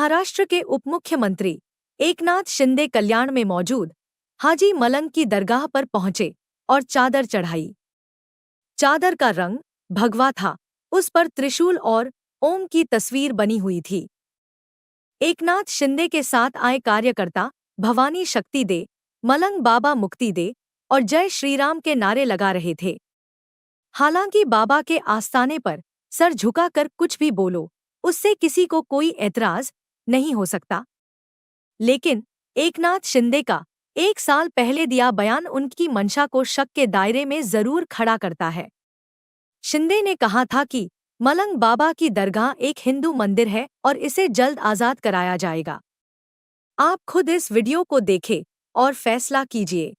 महाराष्ट्र के उपमुख्यमंत्री एकनाथ शिंदे कल्याण में मौजूद हाजी मलंग की दरगाह पर पहुंचे और चादर चढ़ाई। चादर का रंग भगवा था, उस पर त्रिशूल और ओम की तस्वीर बनी हुई थी। एकनाथ शिंदे के साथ आए कार्यकर्ता भवानी शक्ति दे, मलंग बाबा मुक्ति दे और जय श्रीराम के नारे लगा रहे थे। हालांकि बाबा के आस्थाने पर सर झुकाकर कुछ भी बोलो, उससे किसी को कोई ऐतराज नहीं हो सकता। लेकिन एकनाथ शिंदे का 1 साल पहले दिया बयान उनकी मंशा को शक के दायरे में जरूर खड़ा करता है। शिंदे ने कहा था कि मलंग बाबा की दरगाह एक हिंदू मंदिर है और इसे जल्द आजाद कराया जाएगा। आप खुद इस वीडियो को देखें और फैसला कीजिए।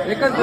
एकच